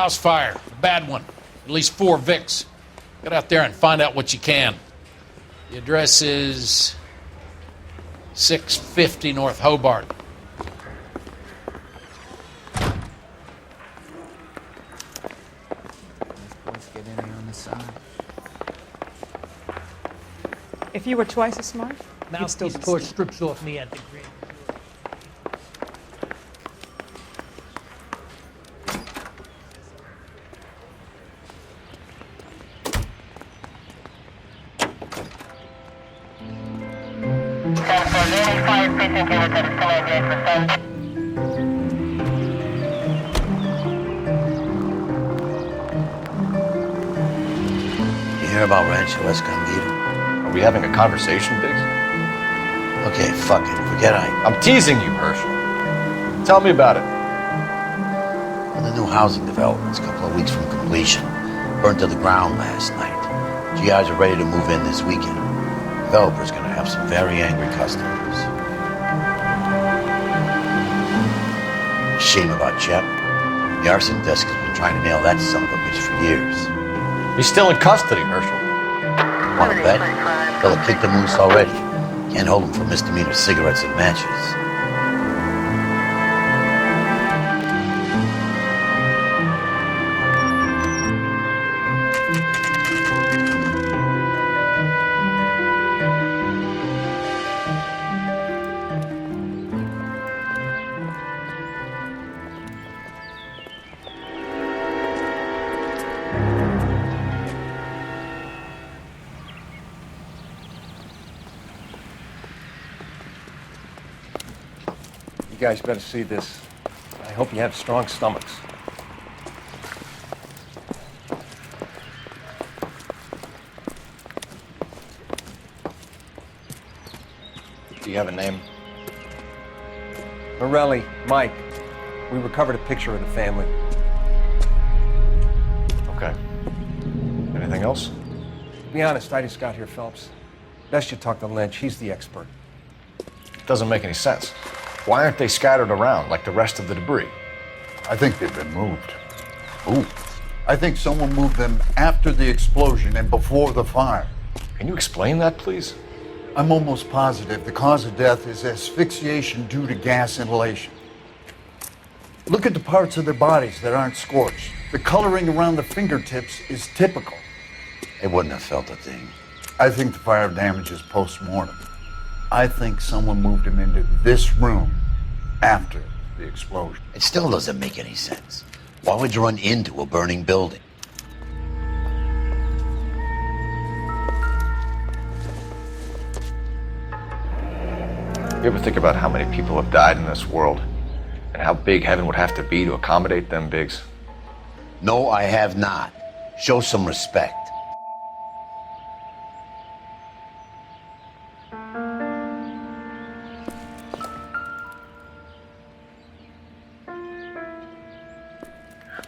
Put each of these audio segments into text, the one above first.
House fire. Bad one. At least 4 Vicks. Get out there and find out what you can. The address is 650 North Hobart. Let's get in here on the side. If you were twice as smart, you'd still Mouthpiece be tore Steve. strips off me at the grid. You hear about Rancho Escondido? Are we having a conversation, Biggs? Okay, fuck it. Forget I'm teasing you, Herschel. Tell me about it. Well, the new housing development's a couple of weeks from completion. Burnt to the ground last night. GIs are ready to move in this weekend. Developer's gonna have some very angry customers. Shame about Chapman. The arson desk has been trying to nail that son of a bitch for years. He's still in custody, Herschel. Wanna bet? Fella kicked him loose already. Can't hold him for misdemeanor cigarettes and matches. You guys better see this. I hope you have strong stomachs. Do you have a name? Morelli, Mike. We recovered a picture of the family. Okay. Anything else? To be honest, I just got here, Phelps. Best you talk to Lynch. He's the expert. Doesn't make any sense. Why aren't they scattered around like the rest of the debris? I think they've been moved. Ooh. I think someone moved them after the explosion and before the fire. Can you explain that, please? I'm almost positive the cause of death is asphyxiation due to gas inhalation. Look at the parts of their bodies that aren't scorched. The coloring around the fingertips is typical. They wouldn't have felt a thing. I think the fire damage is post-mortem. I think someone moved him into this room after the explosion. It still doesn't make any sense. Why would you run into a burning building? You ever think about how many people have died in this world? And how big heaven would have to be to accommodate them, Biggs? No, I have not. Show some respect.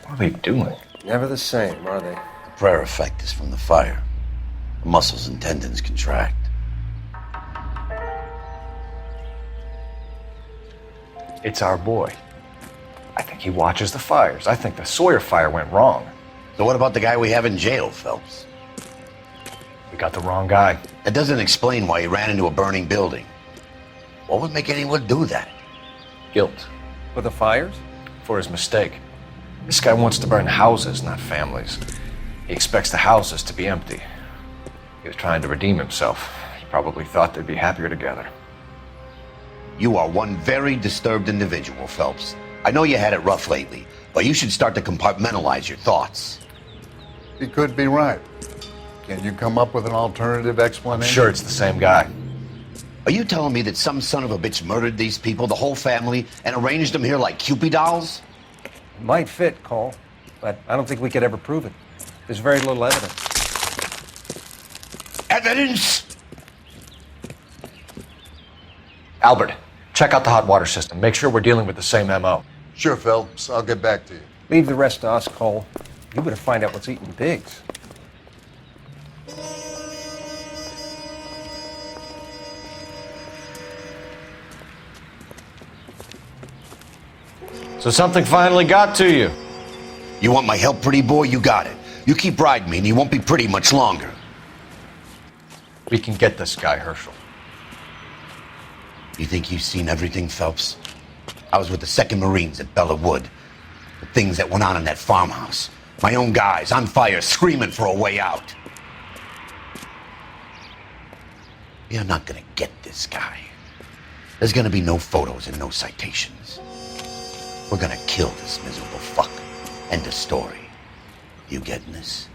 What are they doing? Never the same, are they? The prayer effect is from the fire. The muscles and tendons contract. It's our boy. I think he watches the fires. I think the Sawyer fire went wrong. So what about the guy we have in jail, Phelps? We got the wrong guy. That doesn't explain why he ran into a burning building. What would make anyone do that? Guilt. For the fires? For his mistake. This guy wants to burn houses, not families. He expects the houses to be empty. He was trying to redeem himself. He probably thought they'd be happier together. You are one very disturbed individual, Phelps. I know you had it rough lately, but you should start to compartmentalize your thoughts. He could be right. Can you come up with an alternative explanation? I'm sure it's the same guy. Are you telling me that some son of a bitch murdered these people, the whole family, and arranged them here like Cupid dolls? It might fit, Cole, but I don't think we could ever prove it. There's very little evidence. Evidence? Albert, check out the hot water system. Make sure we're dealing with the same MO. Sure, Phelps. I'll get back to you. Leave the rest to us, Cole. You better find out what's eating Biggs. So something finally got to you. You want my help, pretty boy? You got it. You keep riding me and you won't be pretty much longer. We can get this guy, Herschel. You think you've seen everything, Phelps? I was with the 2nd Marines at Bella Wood. The things that went on in that farmhouse. My own guys on fire, screaming for a way out. You're not gonna get this guy. There's gonna be no photos and no citations. We're gonna kill this miserable fuck. End of story. You getting this?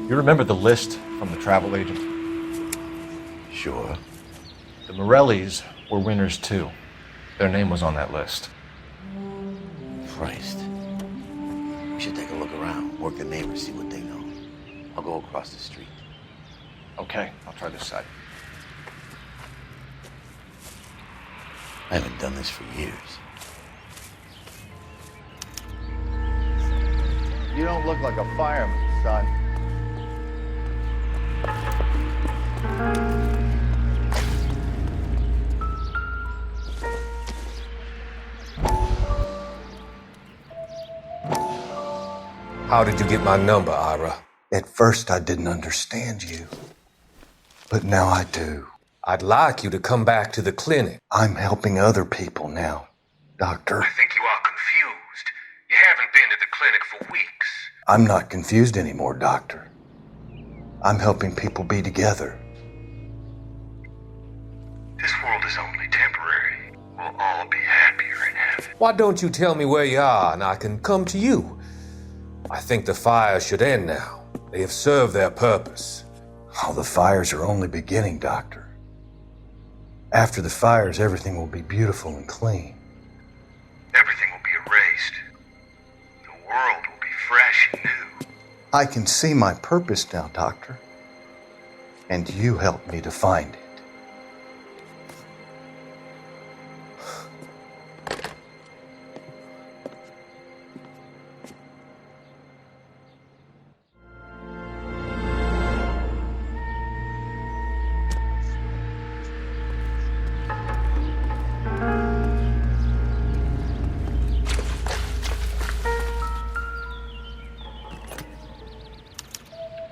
You remember the list from the travel agent? Sure. The Morellis were winners too. Their name was on that list. Christ. We should take a look around, work the neighbors, see what they know. I'll go across the street. Okay, I'll try this side. I haven't done this for years. You don't look like a fireman, son. How did you get my number, Ira? At first, I didn't understand you, but now I do. I'd like you to come back to the clinic. I'm helping other people now, Doctor. I think you are confused. You haven't been to the clinic for weeks. I'm not confused anymore, Doctor. I'm helping people be together. This world is only temporary. We'll all be happier in heaven. Why don't you tell me where you are and I can come to you? I think the fire should end now. They have served their purpose. Oh, the fires are only beginning, Doctor. After the fires, everything will be beautiful and clean. Everything will be erased. The world will be fresh and new. I can see my purpose now, Doctor. And you helped me to find it.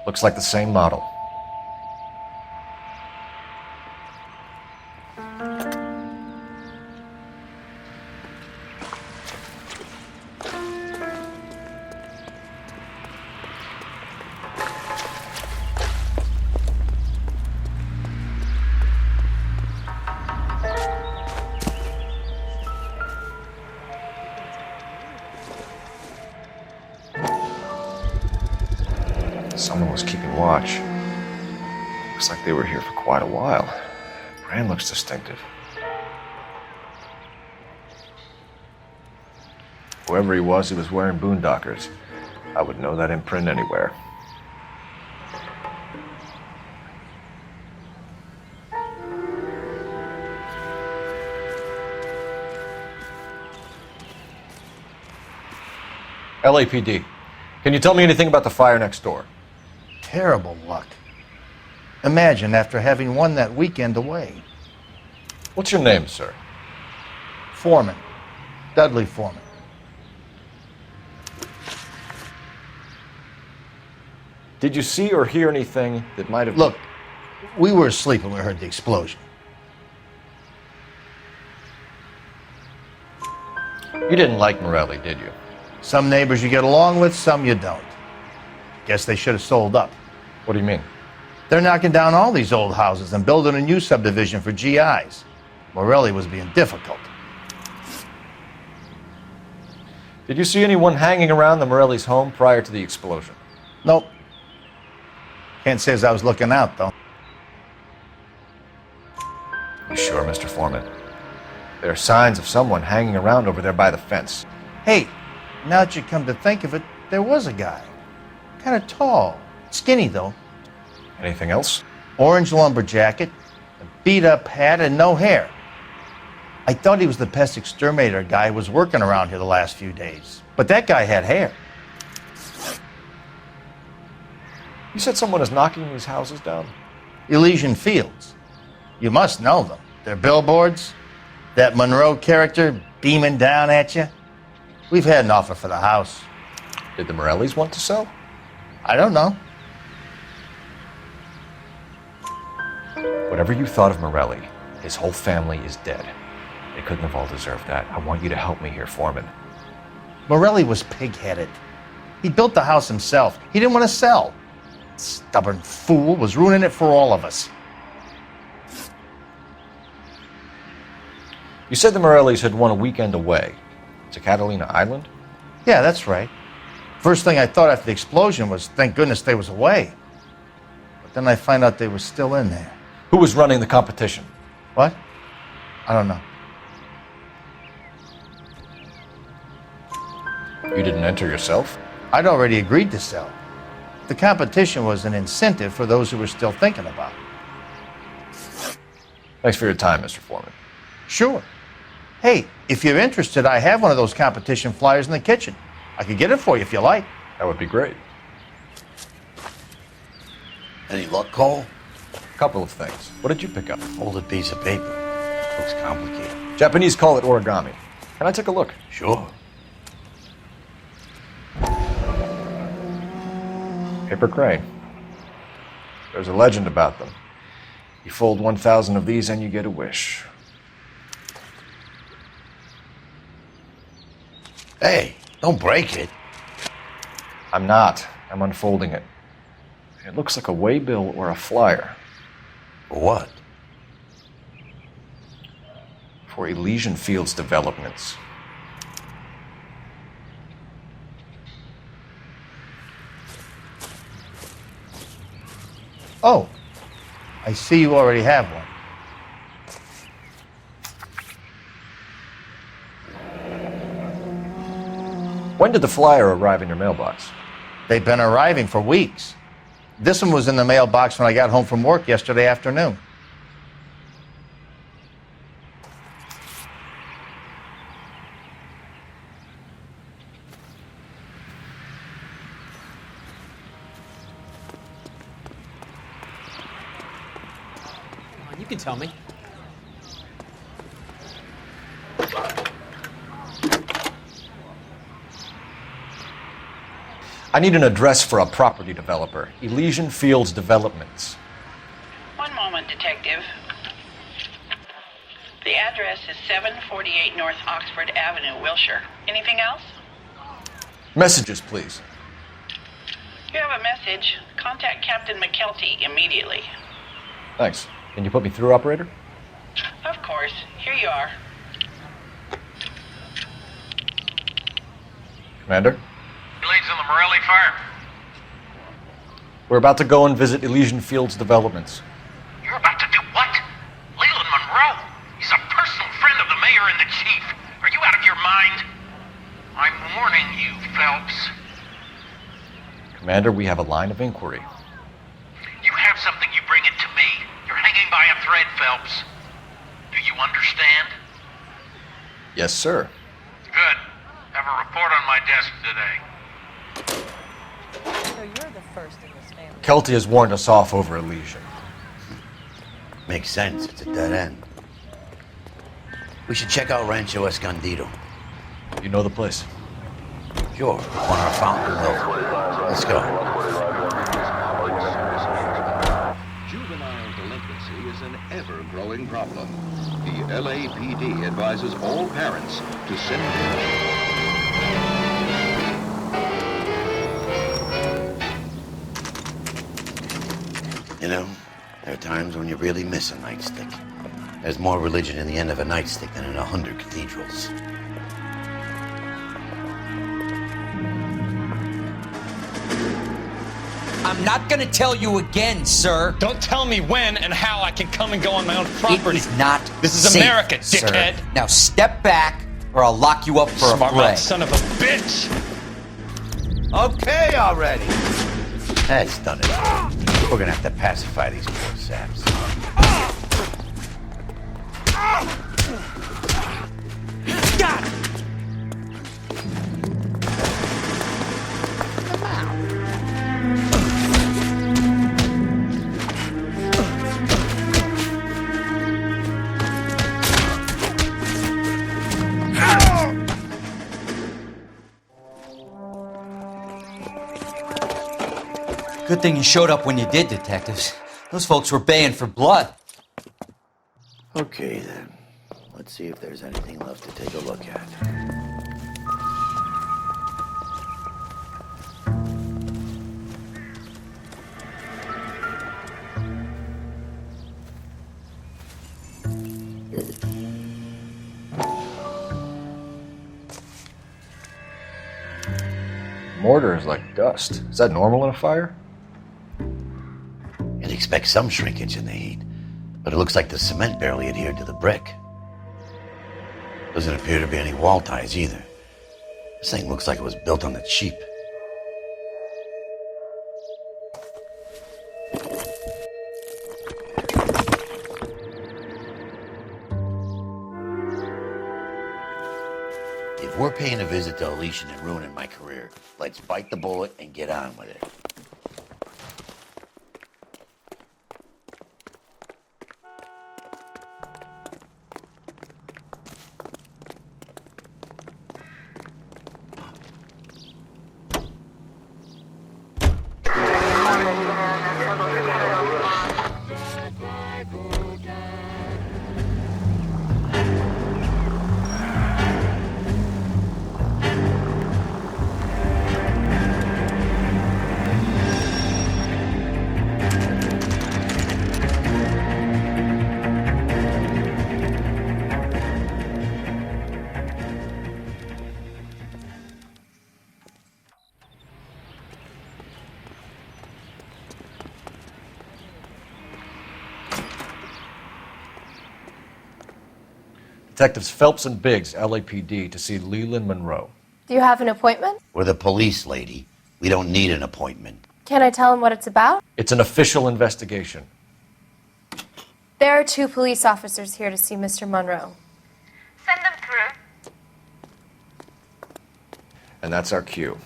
Looks like the same model. Someone was keeping watch. Looks like they were here for quite a while. Brand looks distinctive. Whoever he was wearing boondockers. I would know that imprint anywhere. LAPD, can you tell me anything about the fire next door? Terrible luck. Imagine after having won that weekend away. What's your name, sir? Foreman. Dudley Foreman. Did you see or hear anything that might have... Look, we were asleep when we heard the explosion. You didn't like Morelli, did you? Some neighbors you get along with, some you don't. Guess they should have sold up. What do you mean? They're knocking down all these old houses and building a new subdivision for GIs. Morelli was being difficult. Did you see anyone hanging around the Morelli's home prior to the explosion? Nope. Can't say as I was looking out, though. You sure, Mr. Foreman? There are signs of someone hanging around over there by the fence. Hey, now that you come to think of it, there was a guy. Kind of tall. Skinny, though. Anything else? Orange lumber jacket, a beat-up hat, and no hair. I thought he was the pest exterminator guy who was working around here the last few days. But that guy had hair. You said someone is knocking these houses down? Elysian Fields. You must know them. They're billboards. That Monroe character, beaming down at you. We've had an offer for the house. Did the Morellis want to sell? I don't know. Whatever you thought of Morelli, his whole family is dead. They couldn't have all deserved that. I want you to help me here, Foreman. Morelli was pig-headed. He built the house himself. He didn't want to sell. Stubborn fool was ruining it for all of us. You said the Morellis had won a weekend away to Catalina Island? Yeah, that's right. First thing I thought after the explosion was, thank goodness they was away. But then I find out they were still in there. Who was running the competition? What? I don't know. You didn't enter yourself? I'd already agreed to sell. The competition was an incentive for those who were still thinking about it. Thanks for your time, Mr. Foreman. Sure. Hey, if you're interested, I have one of those competition flyers in the kitchen. I could get it for you if you like. That would be great. Any luck, Cole? A couple of things. What did you pick up? Folded piece of paper. Looks complicated. Japanese call it origami. Can I take a look? Sure. Paper crane. There's a legend about them. You fold 1,000 of these and you get a wish. Hey, don't break it. I'm not. I'm unfolding it. It looks like a waybill or a flyer. For what? For Elysian Fields developments. Oh, I see you already have one. When did the flyer arrive in your mailbox? They've been arriving for weeks. This one was in the mailbox when I got home from work yesterday afternoon. You can tell me. I need an address for a property developer. Elysian Fields Developments. One moment, Detective. The address is 748 North Oxford Avenue, Wilshire. Anything else? Messages, please. You have a message. Contact Captain McKelty immediately. Thanks. Can you put me through, operator? Of course. Here you are. Commander? Leads on the Morelli fire. We're about to go and visit Elysian Fields Developments. You're about to do what? Leland Monroe? He's a personal friend of the mayor and the chief. Are you out of your mind? I'm warning you, Phelps. Commander, we have a line of inquiry. You have something, you bring it to me. You're hanging by a thread, Phelps. Do you understand? Yes, sir. Good. Have a report on my desk today. So you're the first in this family. Kelty has warned us off over Elysian. Makes sense. It's a dead end. We should check out Rancho Escondido. You know the place? Sure. Corner of Fountain Mill. Let's go. Juvenile delinquency is an ever-growing problem. The LAPD advises all parents to send You know, there are times when you really miss a nightstick. There's more religion in the end of a nightstick than in 100 cathedrals. I'm not gonna tell you again, sir. Don't tell me when and how I can come and go on my own property. It is not This is safe, America, dickhead. Sir. Now step back, or I'll lock you up for Smart a fray. mouth son of a bitch. Okay, already. That's done it. We're gonna have to pacify these poor saps. Got it! Good thing you showed up when you did, detectives. Those folks were baying for blood. Okay, then. Let's see if there's anything left to take a look at. Mortar is like dust. Is that normal in a fire? You'd expect some shrinkage in the heat, but it looks like the cement barely adhered to the brick. Doesn't appear to be any wall ties either. This thing looks like it was built on the cheap. If we're paying a visit to Elysian and ruining my career, let's bite the bullet and get on with it. Detectives Phelps and Biggs, LAPD, to see Leland Monroe. Do you have an appointment? We're the police, lady. We don't need an appointment. Can I tell him what it's about? It's an official investigation. There are 2 police officers here to see Mr. Monroe. Send them through. And that's our cue.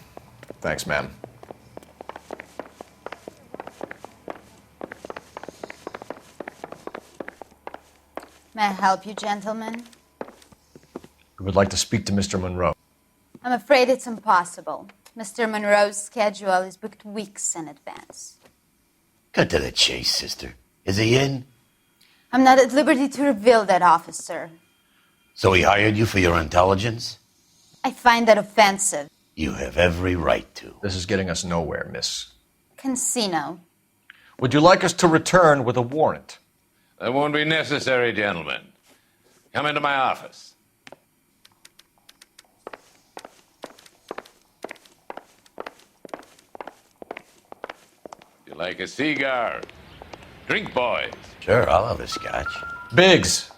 Thanks, ma'am. May I help you, gentlemen? We would like to speak to Mr. Monroe. I'm afraid it's impossible. Mr. Monroe's schedule is booked weeks in advance. Cut to the chase, sister. Is he in? I'm not at liberty to reveal that, officer. So he hired you for your intelligence? I find that offensive. You have every right to. This is getting us nowhere, miss. Casino. Would you like us to return with a warrant? That won't be necessary, gentlemen. Come into my office. You like a cigar? Drink, boys. Sure, I'll have a scotch. Biggs!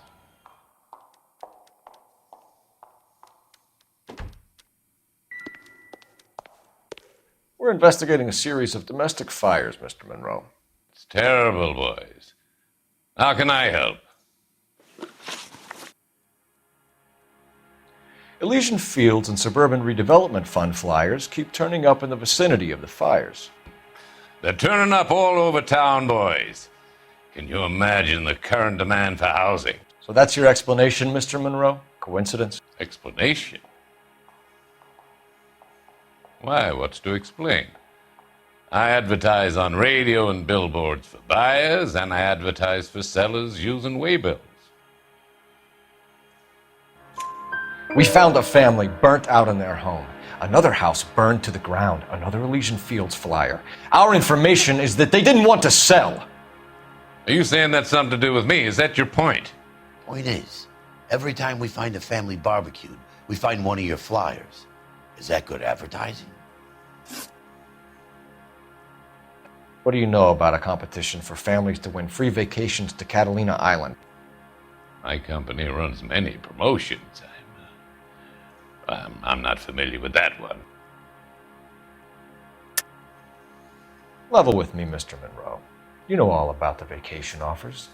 We're investigating a series of domestic fires, Mr. Monroe. It's terrible, boys. How can I help? Elysian Fields and Suburban Redevelopment Fund flyers keep turning up in the vicinity of the fires. They're turning up all over town, boys. Can you imagine the current demand for housing? So that's your explanation, Mr. Monroe? Coincidence? Explanation? Why, what's to explain? I advertise on radio and billboards for buyers, and I advertise for sellers using waybills. We found a family burnt out in their home. Another house burned to the ground. Another Elysian Fields flyer. Our information is that they didn't want to sell. Are you saying that's something to do with me? Is that your point? Point is, every time we find a family barbecued, we find one of your flyers. Is that good advertising? What do you know about a competition for families to win free vacations to Catalina Island? My company runs many promotions. I'm not familiar with that one. Level with me, Mr. Monroe. You know all about the vacation offers.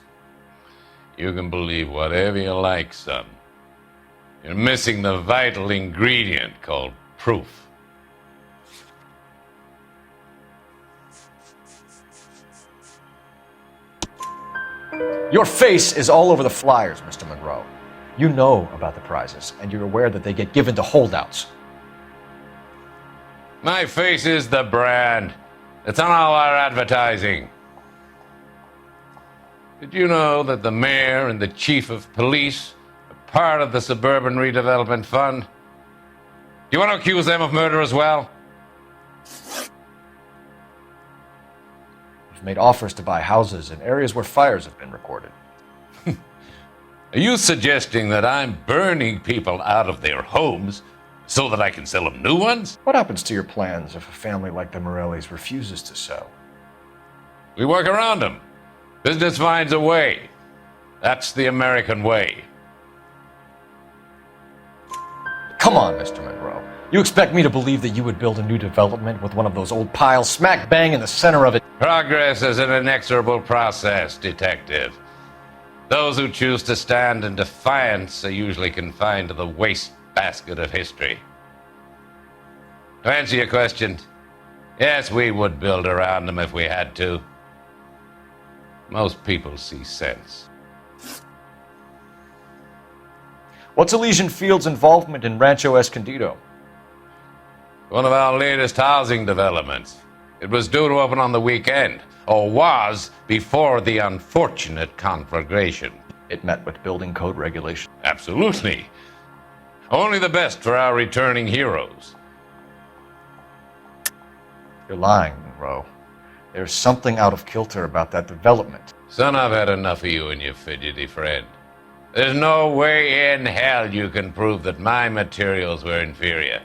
You can believe whatever you like, son. You're missing the vital ingredient called proof. Your face is all over the flyers, Mr. Monroe. You know about the prizes, and you're aware that they get given to holdouts. My face is the brand. It's on all our advertising. Did you know that the mayor and the chief of police are part of the Suburban Redevelopment Fund? Do you want to accuse them of murder as well? We've made offers to buy houses in areas where fires have been recorded. Are you suggesting that I'm burning people out of their homes so that I can sell them new ones? What happens to your plans if a family like the Morellis refuses to sell? We work around them. Business finds a way. That's the American way. Come on, Mr. Monroe. You expect me to believe that you would build a new development with one of those old piles smack bang in the center of it? Progress is an inexorable process, Detective. Those who choose to stand in defiance are usually confined to the wastebasket of history. To answer your question, yes, we would build around them if we had to. Most people see sense. What's Elysian Field's involvement in Rancho Escondido? One of our latest housing developments. It was due to open on the weekend, or was before the unfortunate conflagration. It met with building code regulations. Absolutely. Only the best for our returning heroes. You're lying, Monroe. There's something out of kilter about that development. Son, I've had enough of you and your fidgety friend. There's no way in hell you can prove that my materials were inferior.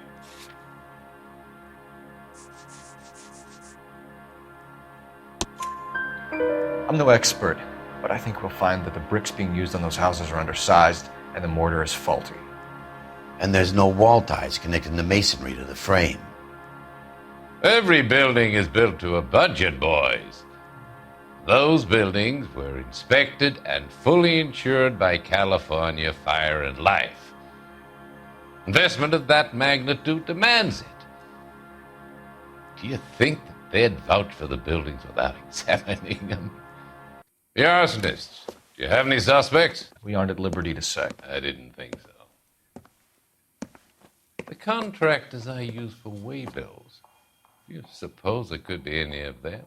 I'm no expert, but I think we'll find that the bricks being used on those houses are undersized and the mortar is faulty. And there's no wall ties connecting the masonry to the frame. Every building is built to a budget, boys. Those buildings were inspected and fully insured by California Fire and Life. Investment of that magnitude demands it. Do you think that they'd vouch for the buildings without examining them? The arsonists. Do you have any suspects? We aren't at liberty to say. I didn't think so. The contractors I use for waybills. Do you suppose it could be any of them?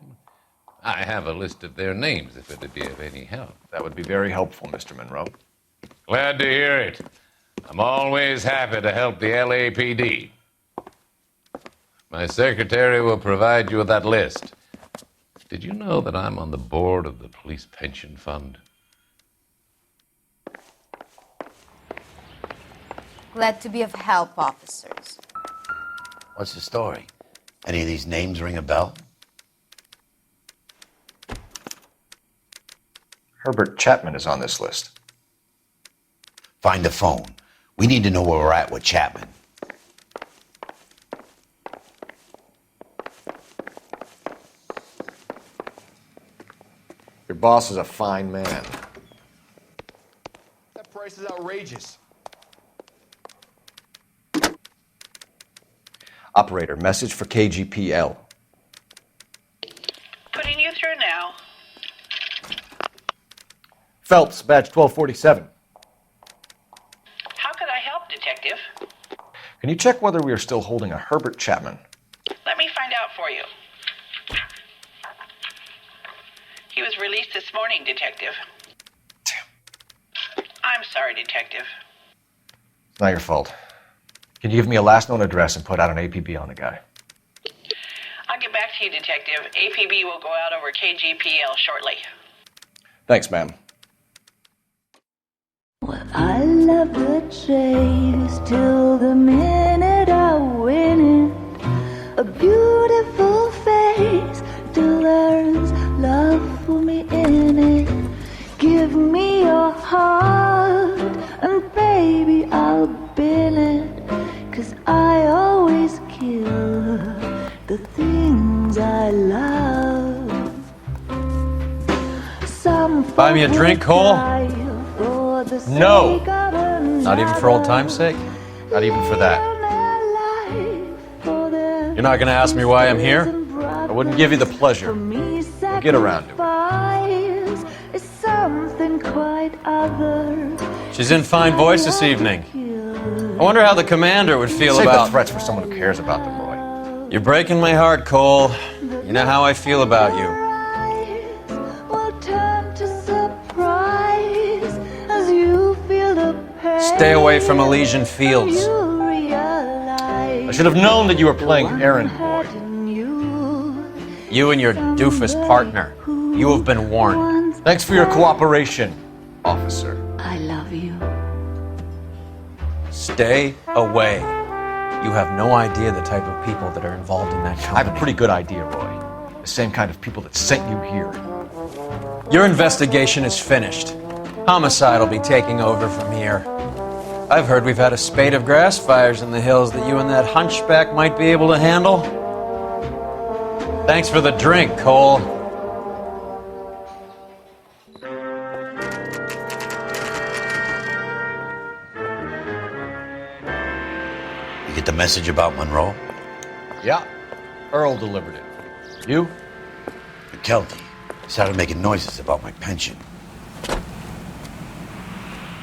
I have a list of their names if it'd be of any help. That would be very helpful, Mr. Monroe. Glad to hear it. I'm always happy to help the LAPD. My secretary will provide you with that list. Did you know that I'm on the board of the police pension fund? Glad to be of help, officers. What's the story? Any of these names ring a bell? Herbert Chapman is on this list. Find the phone. We need to know where we're at with Chapman. Your boss is a fine man. That price is outrageous. Operator, message for KGPL. Putting you through now. Phelps, badge 1247. How could I help, Detective? Can you check whether we are still holding a Herbert Chapman? Let me find out for you. He was released this morning, Detective. I'm sorry, Detective. It's not your fault. Can you give me a last known address and put out an APB on the guy? I'll get back to you, Detective. APB will go out over KGPL shortly. Thanks, ma'am. I love the chase till the minute I win it. A beautiful face till there's love for me in it. Give me your heart and baby I'll bin it. 'Cause I always kill the things I love. Some Buy me a drink, Cole? No! Not even for old time's sake? Not even for that. You're not gonna ask me why I'm here? I wouldn't give you the pleasure. We'll get around to it. She's in fine voice this evening. I wonder how the commander would feel Save about... the threats for someone who cares about the boy. You're breaking my heart, Cole. You know how I feel about you. Stay away from Elysian Fields. I should have known that you were playing errand boy. You and your doofus partner. You have been warned. Thanks for your cooperation, officer. I love you. Stay away. You have no idea the type of people that are involved in that company. I have a pretty good idea, Roy. The same kind of people that sent you here. Your investigation is finished. Homicide will be taking over from here. I've heard we've had a spate of grass fires in the hills that you and that hunchback might be able to handle. Thanks for the drink, Cole. You get the message about Monroe? Yeah, Earl delivered it. You? McKelty started making noises about my pension.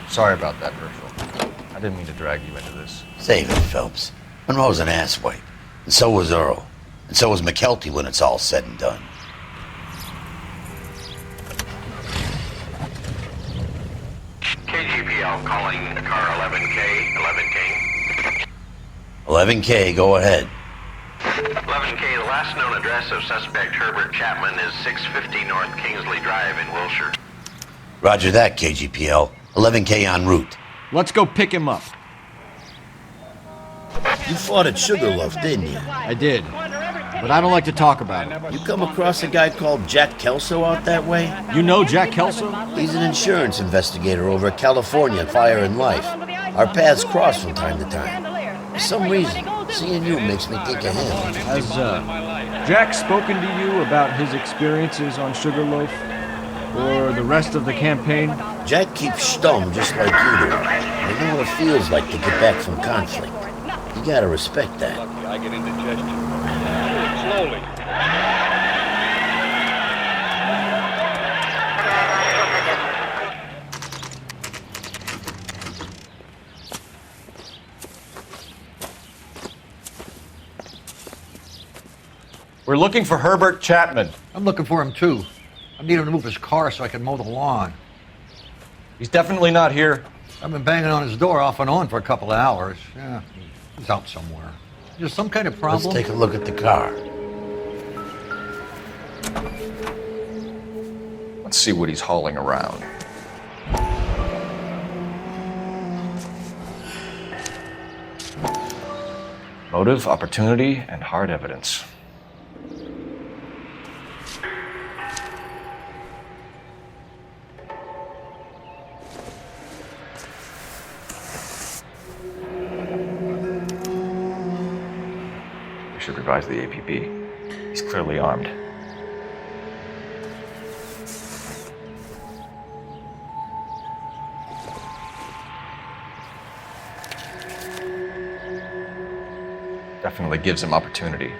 Sorry about that, Herschel. I didn't mean to drag you into this. Save it, Phelps. Monroe's an asswipe. And so was Earl. And so was McKelty when it's all said and done. KGPL calling car 11K, 11K, go ahead. 11K, the last known address of suspect Herbert Chapman is 650 North Kingsley Drive in Wilshire. Roger that, KGPL. 11K en route. Let's go pick him up. You fought at Sugarloaf, didn't you? I did. But I don't like to talk about it. You come across a guy called Jack Kelso out that way? You know Jack Kelso? He's an insurance investigator over at California Fire and Life. Our paths cross from time to time. For some reason, seeing you makes me think of him. Has Jack spoken to you about his experiences on Sugarloaf? Or the rest of the campaign? Jack keeps stum just like you do. I know what it feels like to get back from conflict. You gotta respect that. I get indigestion. Slowly. We're looking for Herbert Chapman. I'm looking for him too. I need him to move his car so I can mow the lawn. He's definitely not here. I've been banging on his door off and on for a couple of hours. Yeah, he's out somewhere. Is there some kind of problem? Let's take a look at the car. Let's see what he's hauling around. Motive, opportunity, and hard evidence. We should revise the APB. He's clearly armed. Definitely gives him opportunity.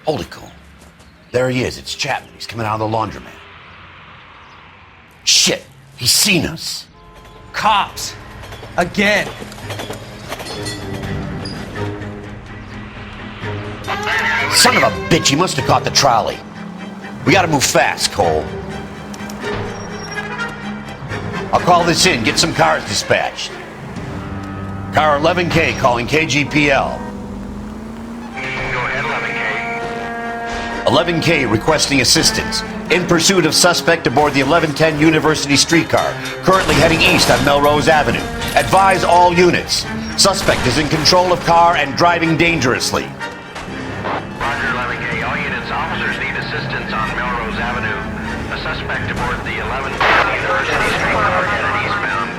Hold it, Cole. There he is. It's Chapman. He's coming out of the laundromat. Shit! He's seen us. Cops! Again! Son of a bitch, he must have caught the trolley. We gotta move fast, Cole. I'll call this in, get some cars dispatched. Car 11K calling KGPL. Go ahead, 11K. 11K requesting assistance. In pursuit of suspect aboard the 1110 University streetcar, currently heading east on Melrose Avenue. Advise all units. Suspect is in control of car and driving dangerously. Roger, 11K. All units, officers need assistance on Melrose Avenue. A suspect aboard the 1110 University streetcar headed eastbound.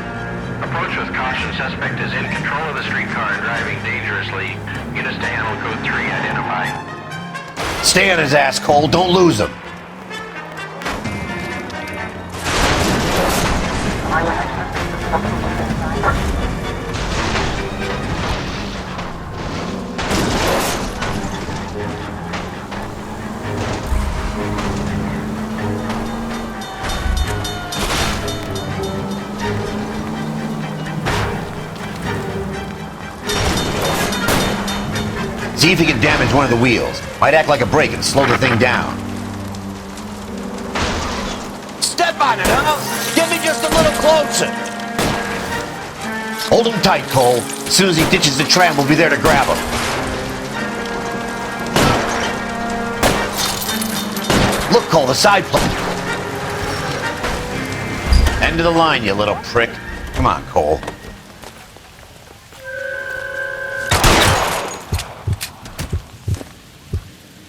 Approach with caution. Suspect is in control of the streetcar and driving dangerously. Units to handle code 3 identified. Stay on his ass, Cole. Don't lose him. See if he can damage one of the wheels. Might act like a brake and slow the thing down. Step on it, huh? Get me just a little closer. Hold him tight, Cole. As soon as he ditches the tram, we'll be there to grab him. Look, Cole, the side plate. End of the line, you little prick. Come on, Cole.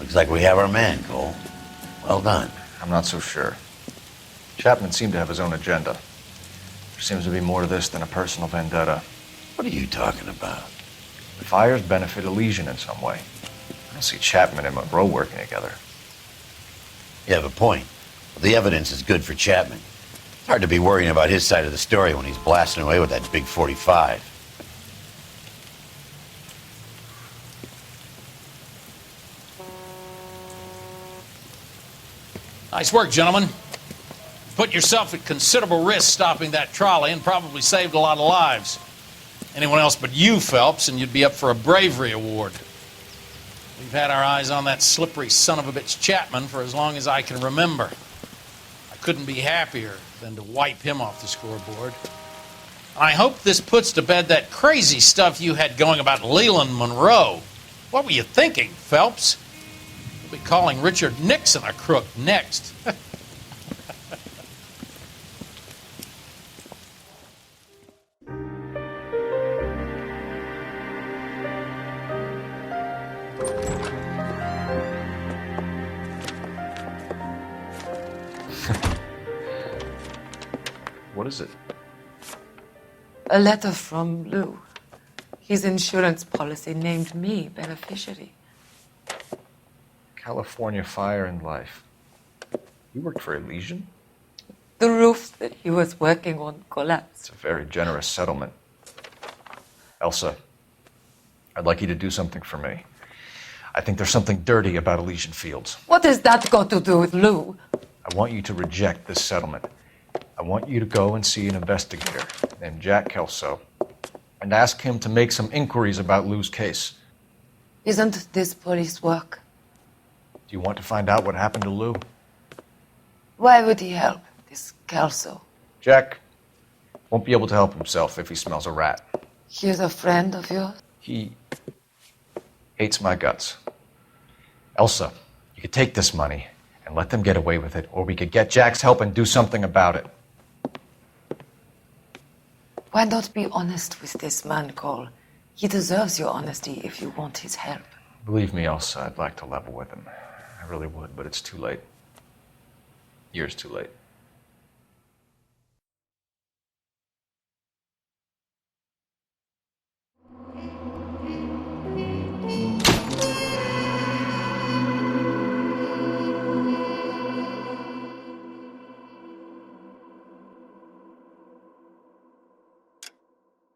Looks like we have our man, Cole. Well done. I'm not so sure. Chapman seemed to have his own agenda. There seems to be more to this than a personal vendetta. What are you talking about? The fires benefit Elysian in some way. I don't see Chapman and Monroe working together. You have a point. But the evidence is good for Chapman. It's hard to be worrying about his side of the story when he's blasting away with that big 45. Nice work, gentlemen. Put yourself at considerable risk stopping that trolley and probably saved a lot of lives. Anyone else but you, Phelps, and you'd be up for a bravery award. We've had our eyes on that slippery son of a bitch Chapman for as long as I can remember. I couldn't be happier than to wipe him off the scoreboard. I hope this puts to bed that crazy stuff you had going about Leland Monroe. What were you thinking, Phelps? We'll be calling Richard Nixon a crook next. What is it? A letter from Lou. His insurance policy named me beneficiary. California Fire and Life. You worked for Elysian? The roof that he was working on collapsed. It's a very generous settlement. Elsa, I'd like you to do something for me. I think there's something dirty about Elysian Fields. What has that got to do with Lou? I want you to reject this settlement. I want you to go and see an investigator named Jack Kelso and ask him to make some inquiries about Lou's case. Isn't this police work? Do you want to find out what happened to Lou? Why would he help, this Kelso? Jack won't be able to help himself if he smells a rat. He's a friend of yours? He hates my guts. Elsa, you could take this money and let them get away with it, or we could get Jack's help and do something about it. Why not be honest with this man, Cole? He deserves your honesty if you want his help. Believe me, Elsa, I'd like to level with him. I really would, but it's too late. Years too late.